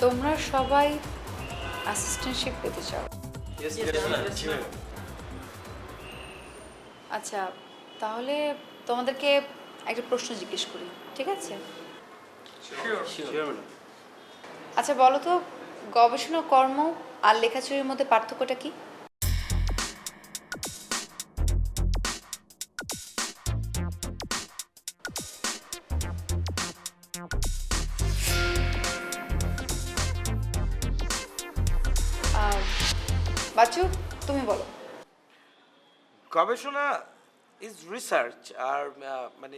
তোমরা সবাই অ্যাসিস্ট্যান্টশিপ পেতে চাও? আচ্ছা, তাহলে তোমাদেরকে একটা প্রশ্ন জিজ্ঞেস করি, ঠিক আছে? আচ্ছা বলো তো, গবেষণা কর্ম আর লেখাচুরির মধ্যে পার্থক্যটা কি? বাচ্চু, তুমি বলো। গবেষণা ইজ রিসার্চ আর মানে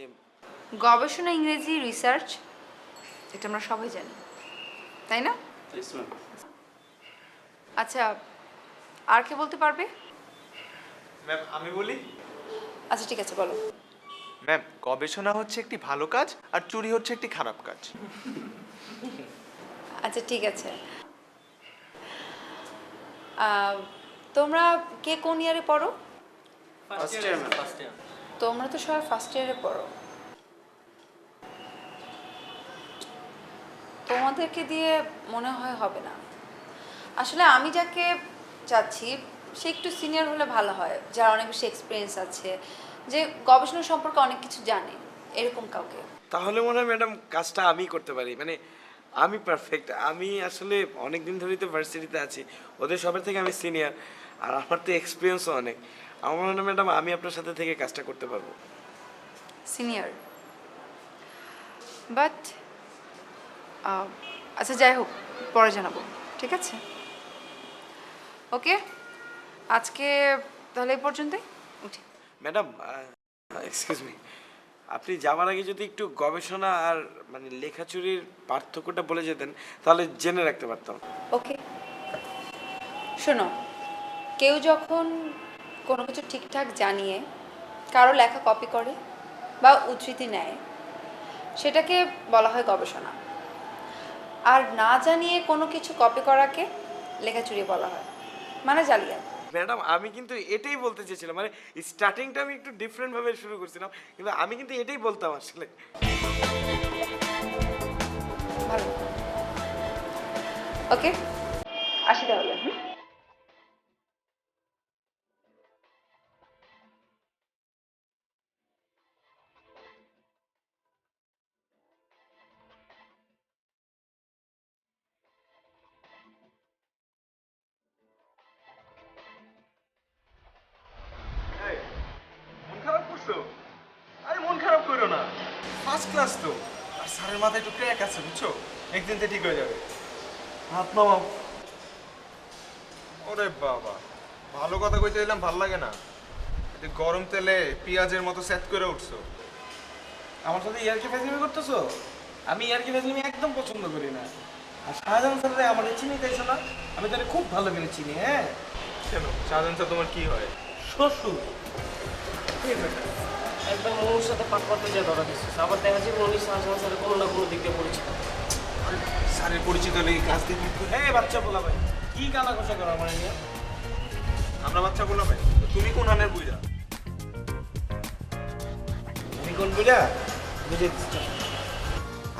গবেষণা ইংরেজি রিসার্চ, এটা আমরা সবাই জানি, তাই না? আচ্ছা, আর কে বলতে পারবে? ম্যাম আমি বলি। আচ্ছা ঠিক আছে, বলো। ম্যাম গবেষণা হচ্ছে একটি ভালো কাজ আর চুরি হচ্ছে একটি খারাপ কাজ। আচ্ছা ঠিক আছে। তোমরা কে কোন ইয়ারে পড়ো? তোমরা তো সবাই ফার্স্ট ইয়ারে পড়ো। তোমাদেরকে দিয়ে মনে হয় হবে না। আসলে আমি যাকে চাচ্ছি সে একটু সিনিয়র হলে ভালো হয়, যার অনেক বেশি এক্সপিরিয়েন্স আছে, যে গবেষণা সম্পর্কে অনেক কিছু জানে, এরকম কাউকে। তাহলে মনে হয় ম্যাডাম কাজটা আমি করতে পারি, মানে আমি পারফেক্ট। আমি আসলে অনেক দিন ধরেই তো ভার্সিটিতে আছি, ওদের সবার থেকে আমি সিনিয়র, আর আমার তো এক্সপিরিয়েন্সও অনেক। আমার মনে হয় ম্যাডাম আমি আপনার সাথে থেকে কাজটা করতে পারবো। সিনিয়র, বাট আচ্ছা যাই হোক, পরে জানাবো, ঠিক আছে? ওকে, আজকে তাহলে এই পর্যন্তই, উঠি। ম্যাডাম এক্সকিউজ মি, আপনি যাওয়ার আগে যদি একটু গবেষণা আর মানে লেখাচুরির পার্থক্যটা বলে যেতেন তাহলে জেনে রাখতে পারতাম। ওকে, শোনো, কেউ যখন কোনো কিছু ঠিকঠাক জানিয়ে কারো লেখা কপি করে বা উদ্ধৃতি নেয়, সেটাকে বলা হয় গবেষণা। আর না জানিয়ে কোনো কিছু কপি করাকে লেখাচুরি বলা হয়, মানে জালিয়াতি। ম্যাডাম আমি কিন্তু এটাই বলতে চেয়েছিলাম, মানে স্টার্টিংটা আমি একটু ডিফারেন্ট ভাবে শুরু করছিলাম, কিন্তু আমি কিন্তু এটাই বলতাম আসলে। ভালো, ওকে, আসি তাহলে। মন খারাপ করছো? আরে মন খারাপ করো না, ফার্স্ট ক্লাস তো। আর স্যারের মাথায় একটু ক্র্যাক আছে বুঝছো, একদিন তো ঠিক হয়ে যাবে। হাত নামাও। ওরে বাবা, ভালো কথা কইতে এলাম, ভাল লাগে না। এতে গরম তেলে পেঁয়াজের মতো সেট করে উঠছো। আমার সাথে ইয়ার্কি ফেজলিমি করতেছো? আমি ইয়ার্কি ফেজলিমি একদম পছন্দ করি না। আর শাহজাহান স্যার আমার চিনি তাইছো না, আমি তাহলে খুব ভালো করে চিনি। হ্যাঁ, কেন শাহজাহান স্যার তোমার কি হয়? শ্বশুর। একদম মনুর সাথে পাট করতে যা ধরা দিচ্ছে, আবার দেখা যায় মনি শাহজাহান স্যারের কোনো না কোনো দিক দিয়ে পরিচিত। স্যারের পরিচিত নেই, ক্লাস দিতে। হ্যাঁ বাচ্চা বলা ভাই, কি কানা কষা করো আমার নিয়ে? আমরা বাচ্চা বললাম ভাই, তো তুমি কোন আনের বুঝা? আমি কোন বুঝা বুঝে দিচ্ছি।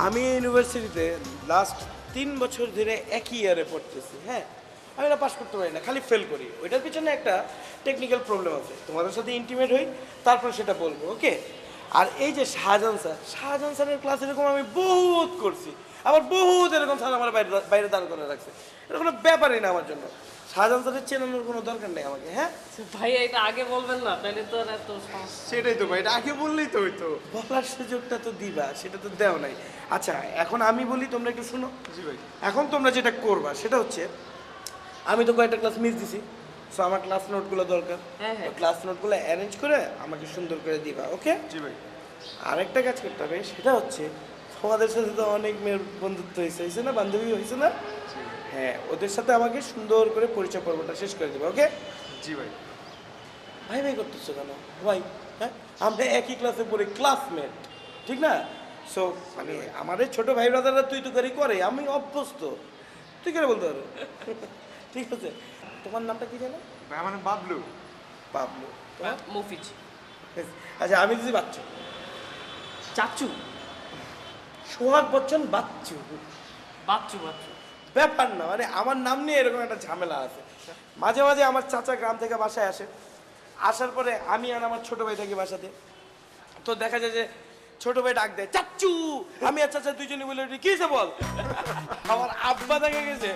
আমি ইউনিভার্সিটিতে লাস্ট 3 বছর ধরে একই ইয়ারে পড়তেছি। হ্যাঁ, আমি না পাস করতে পারি না, খালি ফেল করি। ওইটার পিছনে একটা টেকনিক্যাল প্রবলেম আছে, তোমাদের সাথে ইন্টিমেট হই তারপর সেটা বলবো, ওকে? আর এই যে শাহজাহান স্যারের ক্লাস এরকম আমি বহুত করছি, আবার বহুত এরকম স্যার আমার বাইরে বাইরে দাঁড় করে রাখছে। এটা কোনো ব্যাপারই না আমার জন্য। শাহজাহান স্যারের চেনানোর কোনো দরকার নেই আমাকে। হ্যাঁ, ভাই এটা আগে বলবেন না, তাহলে তো আর এত সমস্যা। সেটাই তো ভাই, এটা আগে বললেই তো হইতো। বলার সুযোগটা তো দিবা, সেটা তো দেও নাই। আচ্ছা এখন আমি বলি, তোমরা একটু শুনো। জি ভাই। এখন তোমরা যেটা করবা সেটা হচ্ছে, আমি তো কয়েকটা ক্লাস মিস দিছি, সো আমার ক্লাস নোটগুলো দরকার। হ্যাঁ, হ্যাঁ। ক্লাস নোটগুলো অ্যারেঞ্জ করে আমাকে সুন্দর করে দিবা, ওকে? জি ভাই। আরেকটা কাজ করতে হবে, সেটা হচ্ছে তোমাদের সাথে তো অনেক মেয়ের বন্ধুত্ব হয়েছে না, বান্ধবী হয়েছে না? হ্যাঁ, ওদের সাথে আমাকে সুন্দর করে পরিচয় পর্বটা শেষ করে দেবে, ওকে? জি ভাই। ভাই ভাই করতেছো কেন ভাই? হ্যাঁ, আমরা একই ক্লাসে পড়ি, ক্লাসমেট, ঠিক না? সো মানে আমাদের ছোট ভাই ব্রাদাররা তুই তো করে, আমি অভ্যস্ত, তুই করে বলতে পারো। ঠিক আছে, তোমার নামটা কি জানো? ভাই আমার নাম বাবলু। পাবলু। তোমার? মফিজ। আচ্ছা আমি দিদি বাচ্চু, চাচু। সোহাগ বচ্চন বাচ্চু। বাচ্চু বাচ্চু। ব্যাপার না, মানে আমার নাম নিয়ে এরকম একটা ঝামেলা আছে। মাঝে মাঝে আমার চাচা গ্রাম থেকে বাসায় আসে, আসার পরে আমি আর আমার ছোট ভাই থাকি বাসাতে। তো দেখা যায় যে ছোট ভাই ডাক দেয় চাচ্চু, আমি আর চাচা দুইজনে বলে উঠি কি হয়েছে বল। আমার আব্বা দেখা গেছে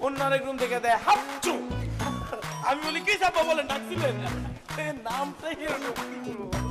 অন্য আরেক রুম থেকে দেয় হাচ্চু। আমি বলি কি চাপা বলেন ডাকছিলেন, নামটাই এরকম, কি বলবো।